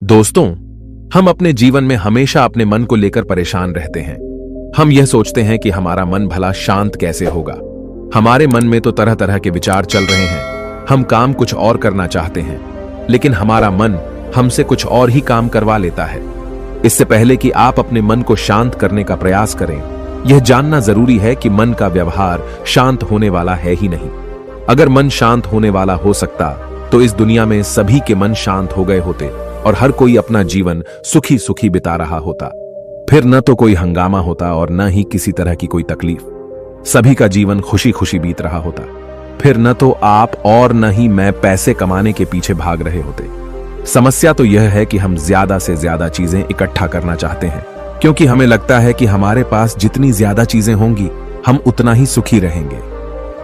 दोस्तों, हम अपने जीवन में हमेशा अपने मन को लेकर परेशान रहते हैं। हम यह सोचते हैं कि हमारा मन भला शांत कैसे होगा। हमारे मन में तो तरह तरह के विचार चल रहे हैं। हम काम कुछ और करना चाहते हैं, लेकिन हमारा मन हमसे कुछ और ही काम करवा लेता है। इससे पहले कि आप अपने मन को शांत करने का प्रयास करें, यह जानना जरूरी है कि मन का व्यवहार शांत होने वाला है ही नहीं। अगर मन शांत होने वाला हो सकता तो इस दुनिया में सभी के मन शांत हो गए होते और हर कोई अपना जीवन सुखी सुखी बिता रहा होता। फिर न तो कोई हंगामा होता और न ही किसी तरह की कोई तकलीफ। सभी का जीवन खुशी खुशी बीत रहा होता। फिर न तो आप और न ही मैं पैसे कमाने के पीछे भाग रहे होते। समस्या तो यह है कि हम ज्यादा से ज्यादा चीजें इकट्ठा करना चाहते हैं, क्योंकि हमें लगता है कि हमारे पास जितनी ज्यादा चीजें होंगी हम उतना ही सुखी रहेंगे।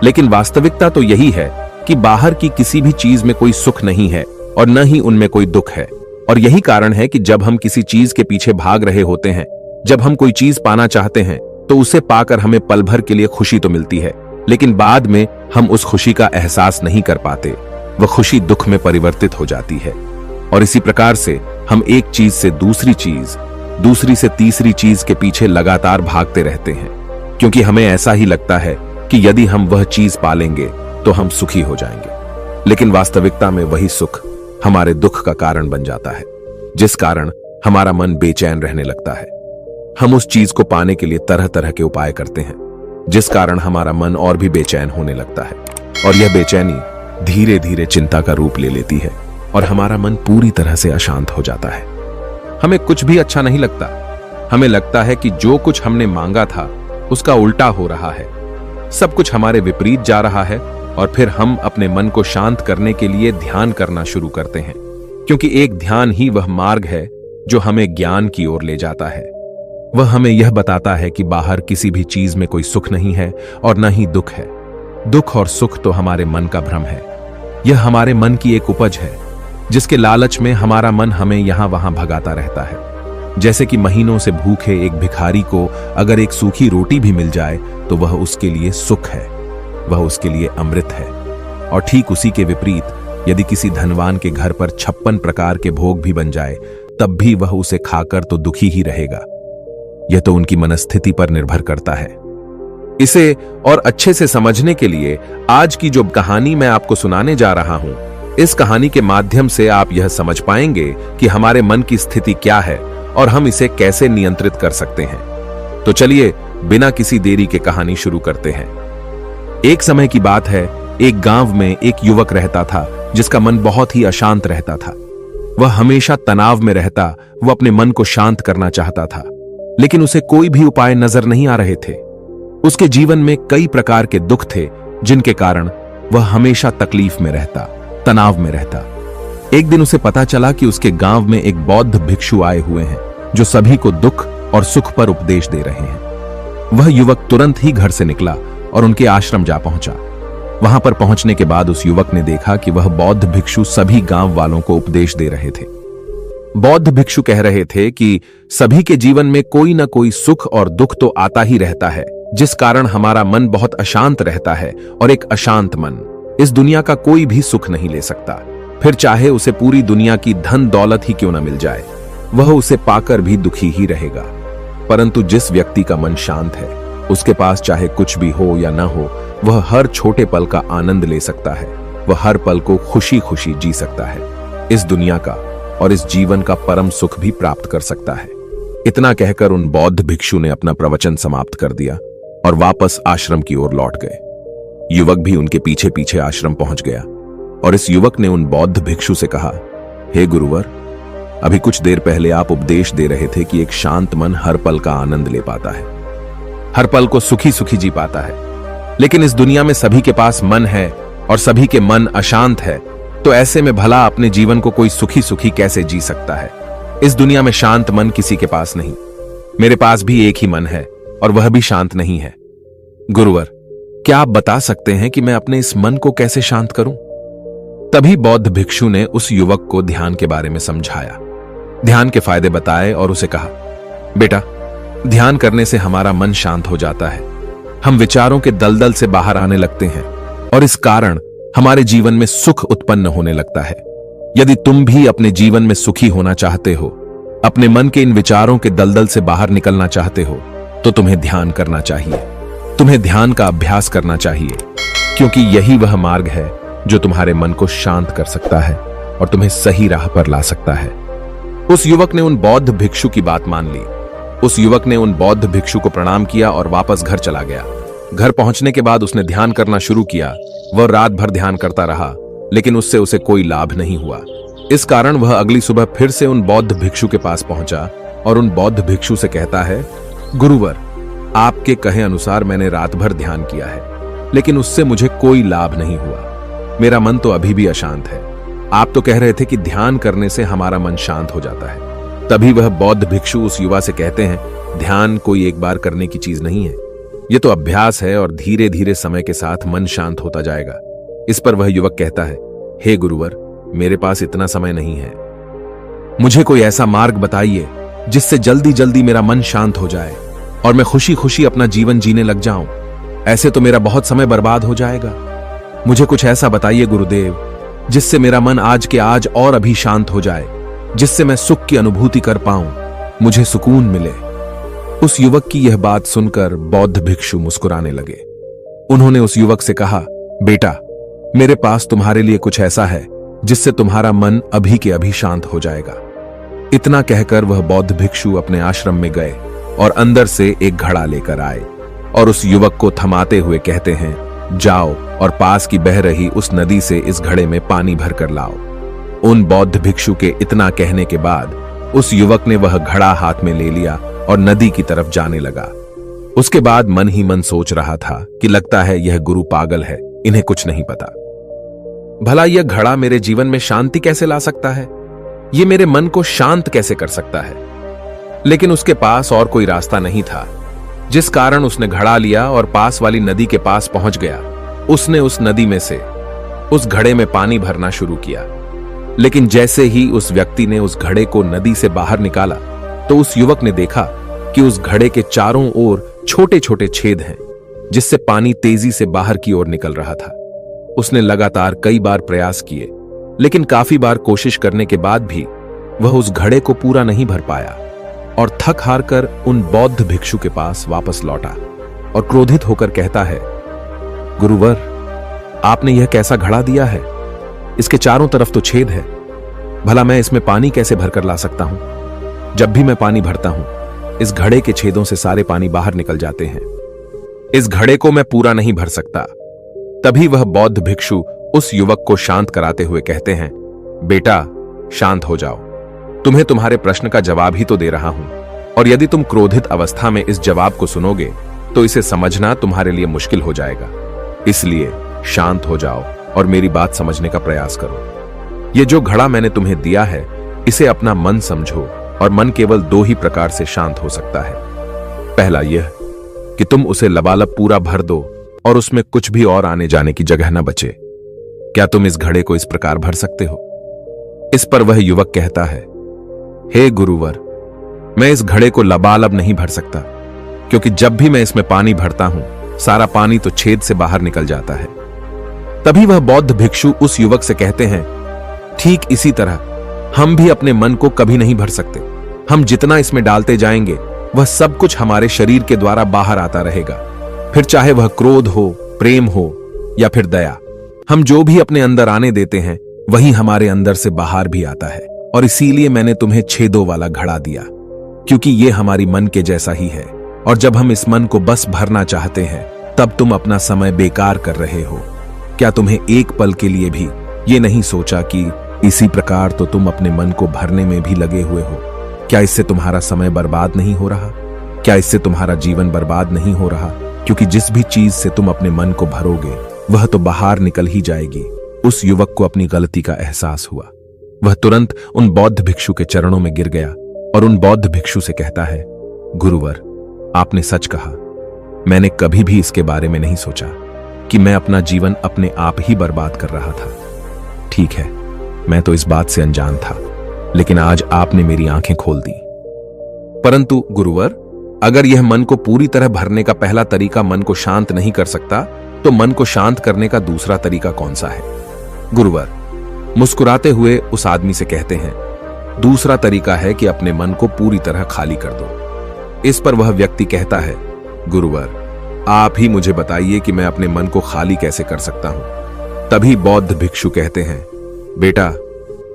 लेकिन वास्तविकता तो यही है कि बाहर की किसी भी चीज में कोई सुख नहीं है और न ही उनमें कोई दुख है। और यही कारण है कि जब हम किसी चीज के पीछे भाग रहे होते हैं, जब हम कोई चीज पाना चाहते हैं, तो उसे पाकर हमें पल भर के लिए खुशी तो मिलती है, लेकिन बाद में हम उस खुशी का एहसास नहीं कर पाते। वह खुशी दुख में परिवर्तित हो जाती है। और इसी प्रकार से हम एक चीज से दूसरी चीज, दूसरी से तीसरी चीज के पीछे लगातार भागते रहते हैं, क्योंकि हमें ऐसा ही लगता है कि यदि हम वह चीज पालेंगे तो हम सुखी हो जाएंगे। लेकिन वास्तविकता में वही सुख हमारे दुख का कारण बन जाता है, जिस कारण हमारा मन बेचैन रहने लगता है। हम उस चीज को पाने के लिए तरह तरह के उपाय करते हैं, जिस कारण हमारा मन और भी बेचैन होने लगता है। और यह बेचैनी धीरे धीरे चिंता का रूप ले लेती है और हमारा मन पूरी तरह से अशांत हो जाता है। हमें कुछ भी अच्छा नहीं लगता। हमें लगता है कि जो कुछ हमने मांगा था उसका उल्टा हो रहा है। सब कुछ हमारे विपरीत जा रहा है। और फिर हम अपने मन को शांत करने के लिए ध्यान करना शुरू करते हैं, क्योंकि एक ध्यान ही वह मार्ग है जो हमें ज्ञान की ओर ले जाता है। वह हमें यह बताता है कि बाहर किसी भी चीज में कोई सुख नहीं है और न ही दुख है। दुख और सुख तो हमारे मन का भ्रम है। यह हमारे मन की एक उपज है, जिसके लालच में हमारा मन हमें यहां वहां भगाता रहता है। जैसे कि महीनों से भूखे एक भिखारी को अगर एक सूखी रोटी भी मिल जाए तो वह उसके लिए सुख है, वह उसके लिए अमृत है। और ठीक उसी के विपरीत यदि किसी धनवान के घर पर 56 प्रकार के भोग भी बन जाए, तब भी वह उसे खाकर तो दुखी ही रहेगा। यह तो उनकी मनस्थिति पर निर्भर करता है। इसे और अच्छे से समझने के लिए आज की जो कहानी मैं आपको सुनाने जा रहा हूं, इस कहानी के माध्यम से आप यह समझ पाएंगे कि हमारे मन की स्थिति क्या है और हम इसे कैसे नियंत्रित कर सकते हैं। तो चलिए बिना किसी देरी के कहानी शुरू करते हैं। एक समय की बात है, एक गांव में एक युवक रहता था जिसका मन बहुत ही अशांत रहता था। वह हमेशा तनाव में रहता। वह अपने मन को शांत करना चाहता था, लेकिन उसे कोई भी उपाय नजर नहीं आ रहे थे। उसके जीवन में कई प्रकार के दुख थे, जिनके कारण वह हमेशा तकलीफ में रहता, तनाव में रहता। एक दिन उसे पता चला कि उसके गांव में एक बौद्ध भिक्षु आए हुए हैं, जो सभी को दुख और सुख पर उपदेश दे रहे हैं। वह युवक तुरंत ही घर से निकला और उनके आश्रम जा पहुंचा। वहां पर पहुंचने के बाद उस युवक ने देखा कि वह बौद्ध भिक्षु सभी गांव वालों को उपदेश दे रहे थे। बौद्ध भिक्षु कह रहे थे कि सभी के जीवन में कोई ना कोई सुख और दुख तो आता ही रहता है, जिस कारण हमारा मन बहुत अशांत रहता है। और एक अशांत मन इस दुनिया का कोई भी सुख नहीं ले सकता। फिर चाहे उसे पूरी दुनिया की धन दौलत ही क्यों न मिल जाए, वह उसे पाकर भी दुखी ही रहेगा। परंतु जिस व्यक्ति का मन शांत है, उसके पास चाहे कुछ भी हो या ना हो, वह हर छोटे पल का आनंद ले सकता है। वह हर पल को खुशी खुशी जी सकता है। इस दुनिया का और इस जीवन का परम सुख भी प्राप्त कर सकता है। इतना कहकर उन बौद्ध भिक्षु ने अपना प्रवचन समाप्त कर दिया और वापस आश्रम की ओर लौट गए। युवक भी उनके पीछे पीछे आश्रम पहुंच गया और इस युवक ने उन बौद्ध भिक्षु से कहा, हे गुरुवर, अभी कुछ देर पहले आप उपदेश दे रहे थे कि एक शांत मन हर पल का आनंद ले पाता है, हर पल को सुखी सुखी जी पाता है। लेकिन इस दुनिया में सभी के पास मन है और सभी के मन अशांत है, तो ऐसे में भला अपने जीवन को कोई सुखी सुखी कैसे जी सकता है। इस दुनिया में शांत मन किसी के पास नहीं। मेरे पास भी एक ही मन है और वह भी शांत नहीं है। गुरुवर, क्या आप बता सकते हैं कि मैं अपने इस मन को कैसे शांत करूं? तभी बौद्ध भिक्षु ने उस युवक को ध्यान के बारे में समझाया, ध्यान के फायदे बताए और उसे कहा, बेटा, ध्यान करने से हमारा मन शांत हो जाता है। हम विचारों के दलदल से बाहर आने लगते हैं और इस कारण हमारे जीवन में सुख उत्पन्न होने लगता है। यदि तुम भी अपने जीवन में सुखी होना चाहते हो, अपने मन के इन विचारों के दलदल से बाहर निकलना चाहते हो, तो तुम्हें ध्यान करना चाहिए। तुम्हें ध्यान का अभ्यास करना चाहिए, क्योंकि यही वह मार्ग है जो तुम्हारे मन को शांत कर सकता है और तुम्हें सही राह पर ला सकता है। उस युवक ने उन बौद्ध भिक्षु की बात मान ली। उस युवक ने उन बौद्ध भिक्षु को प्रणाम किया और वापस घर चला गया। घर पहुंचने के बाद उसने ध्यान करना शुरू किया। वह रात भर ध्यान करता रहा, लेकिन उससे उसे कोई लाभ नहीं हुआ। इस कारण वह अगली सुबह फिर से उन बौद्ध भिक्षु के पास पहुंचा और उन बौद्ध भिक्षु से कहता है, गुरुवर, आपके कहे अनुसार मैंने रात भर ध्यान किया है, लेकिन उससे मुझे कोई लाभ नहीं हुआ। मेरा मन तो अभी भी अशांत है। आप तो कह रहे थे कि ध्यान करने से हमारा मन शांत हो जाता है। तभी वह बौद्ध भिक्षु उस युवा से कहते हैं, ध्यान कोई एक बार करने की चीज नहीं है, ये तो अभ्यास है और धीरे धीरे समय के साथ मन शांत होता जाएगा। इस पर वह युवक कहता है, हे गुरुवर, मेरे पास इतना समय नहीं है। मुझे कोई ऐसा मार्ग बताइए जिससे जल्दी जल्दी मेरा मन शांत हो जाए और मैं खुशी खुशी अपना जीवन जीने लग जाऊं। ऐसे तो मेरा बहुत समय बर्बाद हो जाएगा। मुझे कुछ ऐसा बताइए गुरुदेव, जिससे मेरा मन आज के आज और अभी शांत हो जाए, जिससे मैं सुख की अनुभूति कर पाऊं, मुझे सुकून मिले। उस युवक की यह बात सुनकर बौद्ध भिक्षु मुस्कुराने लगे। उन्होंने उस युवक से कहा, बेटा, मेरे पास तुम्हारे लिए कुछ ऐसा है जिससे तुम्हारा मन अभी के अभी शांत हो जाएगा। इतना कहकर वह बौद्ध भिक्षु अपने आश्रम में गए और अंदर से एक घड़ा लेकर आए और उस युवक को थमाते हुए कहते हैं, जाओ और पास की बह रही उस नदी से इस घड़े में पानी भर कर लाओ। उन बौद्ध भिक्षु के इतना कहने के बाद उस युवक ने वह घड़ा हाथ में ले लिया और नदी की तरफ जाने लगा। उसके बाद मन ही मन सोच रहा था कि लगता है यह गुरु पागल है, इन्हें कुछ नहीं पता। भला यह घड़ा मेरे जीवन में शांति कैसे ला सकता है? यह मेरे मन को शांत कैसे कर सकता है? लेकिन उसके पास और कोई रास्ता नहीं था, जिस कारण उसने घड़ा लिया और पास वाली नदी के पास पहुंच गया। उसने उस नदी में से उस घड़े में पानी भरना शुरू किया, लेकिन जैसे ही उस व्यक्ति ने उस घड़े को नदी से बाहर निकाला, तो उस युवक ने देखा कि उस घड़े के चारों ओर छोटे छोटे छेद हैं, जिससे पानी तेजी से बाहर की ओर निकल रहा था। उसने लगातार कई बार प्रयास किए, लेकिन काफी बार कोशिश करने के बाद भी वह उस घड़े को पूरा नहीं भर पाया और थक हार कर उन बौद्ध भिक्षु के पास वापस लौटा और क्रोधित होकर कहता है, गुरुवर, आपने यह कैसा घड़ा दिया है? इसके चारों तरफ तो छेद है। भला मैं इसमें पानी कैसे भरकर ला सकता हूं? जब भी मैं पानी भरता हूं, इस घड़े के छेदों से सारे पानी बाहर निकल जाते हैं। इस घड़े को मैं पूरा नहीं भर सकता। तभी वह बौद्ध भिक्षु उस युवक को शांत कराते हुए कहते हैं, बेटा, शांत हो जाओ। तुम्हें तुम्हारे प्रश्न का जवाब ही तो दे रहा हूं, और यदि तुम क्रोधित अवस्था में इस जवाब को सुनोगे तो इसे समझना तुम्हारे लिए मुश्किल हो जाएगा। इसलिए शांत हो जाओ और मेरी बात समझने का प्रयास करो। ये जो घड़ा मैंने तुम्हें दिया है, इसे अपना मन समझो, और मन केवल दो ही प्रकार से शांत हो सकता है। पहला यह कि तुम उसे लबालब पूरा भर दो और उसमें कुछ भी और आने जाने की जगह न बचे। क्या तुम इस घड़े को इस प्रकार भर सकते हो? इस पर वह युवक कहता है, हे गुरुवर, मैं इस घड़े को लबालब नहीं भर सकता, क्योंकि जब भी मैं इसमें पानी भरता हूं, सारा पानी तो छेद से बाहर निकल जाता है। तभी वह बौद्ध भिक्षु उस युवक से कहते हैं, ठीक इसी तरह हम भी अपने मन को कभी नहीं भर सकते। हम जितना इसमें डालते जाएंगे, वह सब कुछ हमारे शरीर के द्वारा बाहर आता रहेगा। फिर चाहे वह क्रोध हो, प्रेम हो या फिर दया, हम जो भी अपने अंदर आने देते हैं, वही हमारे अंदर से बाहर भी आता है। और इसीलिए मैंने तुम्हें छेदों वाला घड़ा दिया, क्योंकि ये हमारी मन के जैसा ही है। और जब हम इस मन को बस भरना चाहते हैं, तब तुम अपना समय बेकार कर रहे हो। क्या तुम्हें एक पल के लिए भी ये नहीं सोचा कि इसी प्रकार तो तुम अपने मन को भरने में भी लगे हुए हो? क्या इससे तुम्हारा समय बर्बाद नहीं हो रहा? क्या इससे तुम्हारा जीवन बर्बाद नहीं हो रहा? क्योंकि जिस भी चीज से तुम अपने मन को भरोगे, वह तो बाहर निकल ही जाएगी। उस युवक को अपनी गलती का एहसास हुआ। वह तुरंत उन बौद्ध भिक्षु के चरणों में गिर गया और उन बौद्ध भिक्षु से कहता है, गुरुवर, आपने सच कहा। मैंने कभी भी इसके बारे में नहीं सोचा कि मैं अपना जीवन अपने आप ही बर्बाद कर रहा था। ठीक है, मैं तो इस बात से अनजान था, लेकिन आज आपने मेरी आंखें खोल दी। परंतु गुरुवर, अगर यह मन को पूरी तरह भरने का पहला तरीका मन को शांत नहीं कर सकता, तो मन को शांत करने का दूसरा तरीका कौन सा है? गुरुवर, मुस्कुराते हुए उस आदमी से कहते हैं, दूसरा तरीका है कि अपने मन को पूरी तरह खाली कर दो। इस पर वह व्यक्ति कहता है, गुरुवर, आप ही मुझे बताइए कि मैं अपने मन को खाली कैसे कर सकता हूं। तभी बौद्ध भिक्षु कहते हैं, बेटा,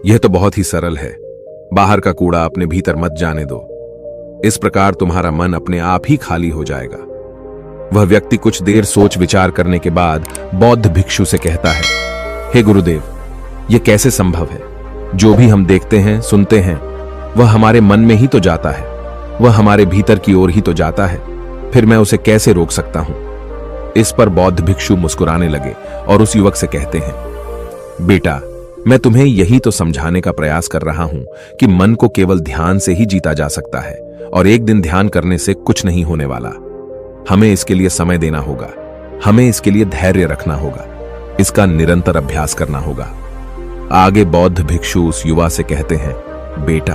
यह तो बहुत ही सरल है। बाहर का कूड़ा अपने भीतर मत जाने दो। इस प्रकार तुम्हारा मन अपने आप ही खाली हो जाएगा। वह व्यक्ति कुछ देर सोच विचार करने के बाद बौद्ध भिक्षु से कहता है, हे गुरुदेव, यह कैसे संभव है? जो भी हम देखते हैं, सुनते हैं, वह हमारे मन में ही तो जाता है, वह हमारे भीतर की ओर ही तो जाता है। फिर मैं उसे कैसे रोक सकता हूं? इस पर बौद्ध भिक्षु मुस्कुराने लगे और उस युवक से कहते हैं, बेटा, मैं तुम्हें यही तो समझाने का प्रयास कर रहा हूं कि मन को केवल ध्यान से ही जीता जा सकता है और एक दिन ध्यान करने से कुछ नहीं होने वाला। हमें इसके लिए समय देना होगा, हमें इसके लिए धैर्य रखना होगा, इसका निरंतर अभ्यास करना होगा। आगे बौद्ध भिक्षु उस युवा से कहते हैं, बेटा,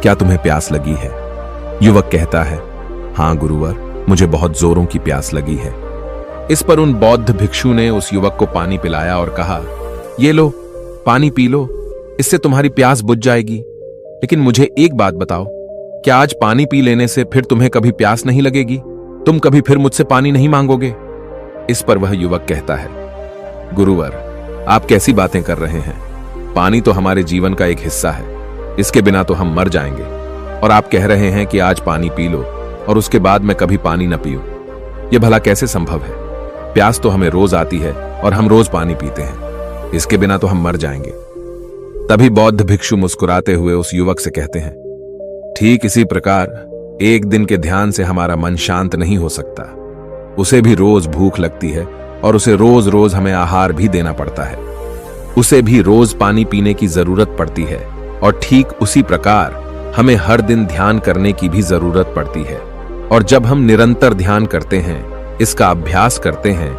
क्या तुम्हें प्यास लगी है? युवक कहता है, हां गुरुवर, मुझे बहुत जोरों की प्यास लगी है। इस पर उन बौद्ध भिक्षु ने उस युवक को पानी पिलाया और कहा, ये लो, पानी पी लो, इससे तुम्हारी प्यास बुझ जाएगी। लेकिन मुझे एक बात बताओ, क्या आज पानी पी लेने से फिर तुम्हें कभी प्यास नहीं लगेगी? तुम कभी फिर मुझसे पानी नहीं मांगोगे? इस पर वह युवक कहता है, गुरुवर, आप कैसी बातें कर रहे हैं? पानी तो हमारे जीवन का एक हिस्सा है, इसके बिना तो हम मर जाएंगे। और आप कह रहे हैं कि आज पानी पी लो और उसके बाद मैं कभी पानी न पीऊं। यह भला कैसे संभव है? प्यास तो हमें रोज आती है और हम रोज पानी पीते हैं, इसके बिना तो हम मर जाएंगे। तभी बौद्ध भिक्षु मुस्कुराते हुए उस युवक से कहते हैं, ठीक इसी प्रकार एक दिन के ध्यान से हमारा मन शांत नहीं हो सकता। उसे भी रोज भूख लगती है और उसे रोज रोज हमें आहार भी देना पड़ता है। उसे भी रोज पानी पीने की जरूरत पड़ती है और ठीक उसी प्रकार हमें हर दिन ध्यान करने की भी जरूरत पड़ती है। और जब हम निरंतर ध्यान करते हैं, इसका अभ्यास करते हैं,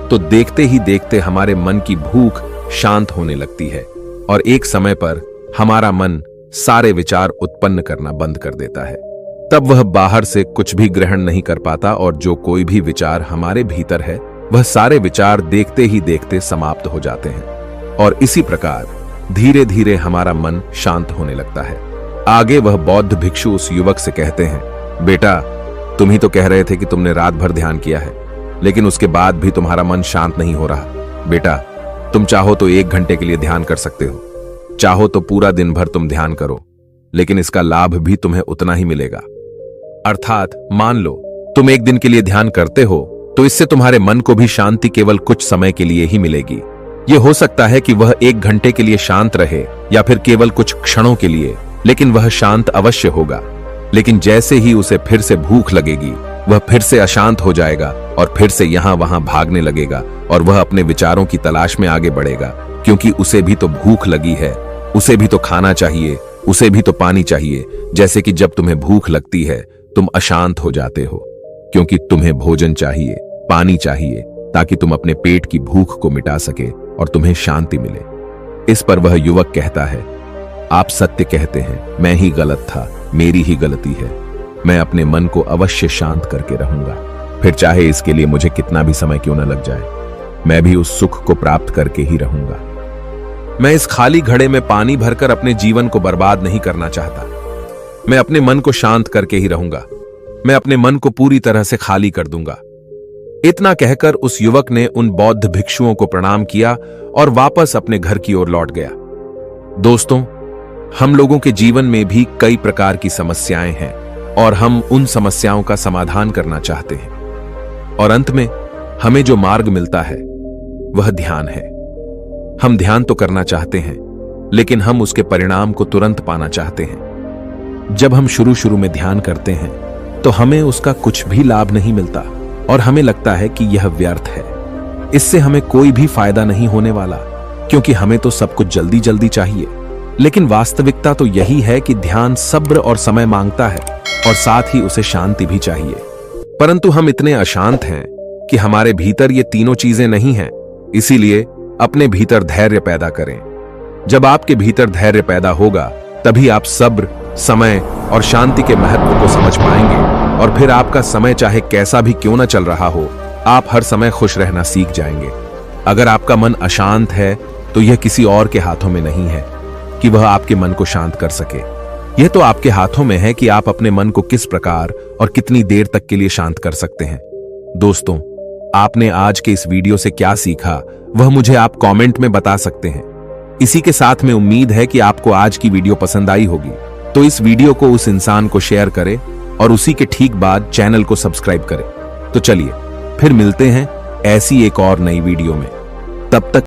तो देखते ही देखते हमारे मन की भूख शांत होने लगती है और एक समय पर हमारा मन सारे विचार उत्पन्न करना बंद कर देता है। तब वह बाहर से कुछ भी ग्रहण नहीं कर पाता और जो कोई भी विचार हमारे भीतर है, वह सारे विचार देखते ही देखते समाप्त हो जाते हैं और इसी प्रकार धीरे धीरे हमारा मन शांत होने लगता है। आगे वह बौद्ध भिक्षु उस युवक से कहते हैं, बेटा, तुम ही तो कह रहे थे कि तुमने रात भर ध्यान किया है, लेकिन उसके बाद भी तुम्हारा मन शांत नहीं हो रहा। बेटा, तुम चाहो तो 1 घंटे के लिए ध्यान कर सकते हो, चाहो तो पूरा दिन भर तुम ध्यान करो, लेकिन इसका लाभ भी तुम्हें उतना ही मिलेगा। अर्थात मान लो तुम 1 दिन के लिए ध्यान करते हो तो इससे तुम्हारे मन को भी शांति केवल कुछ समय के लिए ही मिलेगी। यह हो सकता है कि वह 1 घंटे के लिए शांत रहे या फिर केवल कुछ क्षणों के लिए, लेकिन वह शांत अवश्य होगा। लेकिन जैसे ही उसे फिर से भूख लगेगी, वह फिर से अशांत हो जाएगा और फिर से यहां वहां भागने लगेगा और वह अपने विचारों की तलाश में आगे बढ़ेगा, क्योंकि उसे भी तो भूख लगी है, उसे भी तो खाना चाहिए, उसे भी तो पानी चाहिए। जैसे कि जब तुम्हें भूख लगती है, तुम अशांत हो जाते हो, क्योंकि तुम्हें भोजन चाहिए, पानी चाहिए, ताकि तुम अपने पेट की भूख को मिटा सके और तुम्हें शांति मिले। इस पर वह युवक कहता है, आप सत्य कहते हैं, मैं ही गलत था, मेरी ही गलती है। मैं अपने मन को अवश्य शांत करके रहूंगा, फिर चाहे इसके लिए मुझे कितना भी समय क्यों न लग जाए, मैं भी उस सुख को प्राप्त करके ही रहूंगा। मैं इस खाली घड़े में पानी भरकर अपने जीवन को बर्बाद नहीं करना चाहता। मैं अपने मन को शांत करके ही रहूंगा। मैं अपने मन को पूरी तरह से खाली कर दूंगा। इतना कहकर उस युवक ने उन बौद्ध भिक्षुओं को प्रणाम किया और वापस अपने घर की ओर लौट गया। दोस्तों, हम लोगों के जीवन में भी कई प्रकार की समस्याएं हैं और हम उन समस्याओं का समाधान करना चाहते हैं। और अंत में हमें जो मार्ग मिलता है वह ध्यान है। हम ध्यान तो करना चाहते हैं, लेकिन हम उसके परिणाम को तुरंत पाना चाहते हैं। जब हम शुरू शुरू में ध्यान करते हैं तो हमें उसका कुछ भी लाभ नहीं मिलता और हमें लगता है कि यह व्यर्थ है, इससे हमें कोई भी फायदा नहीं होने वाला, क्योंकि हमें तो सब कुछ जल्दी जल्दी चाहिए। लेकिन वास्तविकता तो यही है कि ध्यान सब्र और समय मांगता है और साथ ही उसे शांति भी चाहिए। परंतु हम इतने अशांत हैं कि हमारे भीतर ये तीनों चीजें नहीं हैं। इसीलिए अपने भीतर धैर्य पैदा करें। जब आपके भीतर धैर्य पैदा होगा, तभी आप सब्र, समय और शांति के महत्व को समझ पाएंगे और फिर आपका समय चाहे कैसा भी क्यों न चल रहा हो, आप हर समय खुश रहना सीख जाएंगे। अगर आपका मन अशांत है तो यह किसी और के हाथों में नहीं है कि वह आपके मन को शांत कर सके। यह तो आपके हाथों में है कि आप अपने मन को किस प्रकार और कितनी देर तक के लिए शांत कर सकते हैं। दोस्तों, आपने आज के इस वीडियो से क्या सीखा वह मुझे आप कमेंट में बता सकते हैं। इसी के साथ में उम्मीद है कि आपको आज की वीडियो पसंद आई होगी, तो इस वीडियो को उस इंसान को शेयर करें और उसी के ठीक बाद चैनल को सब्सक्राइब करें। तो चलिए फिर मिलते हैं ऐसी एक और नई वीडियो में। तब तक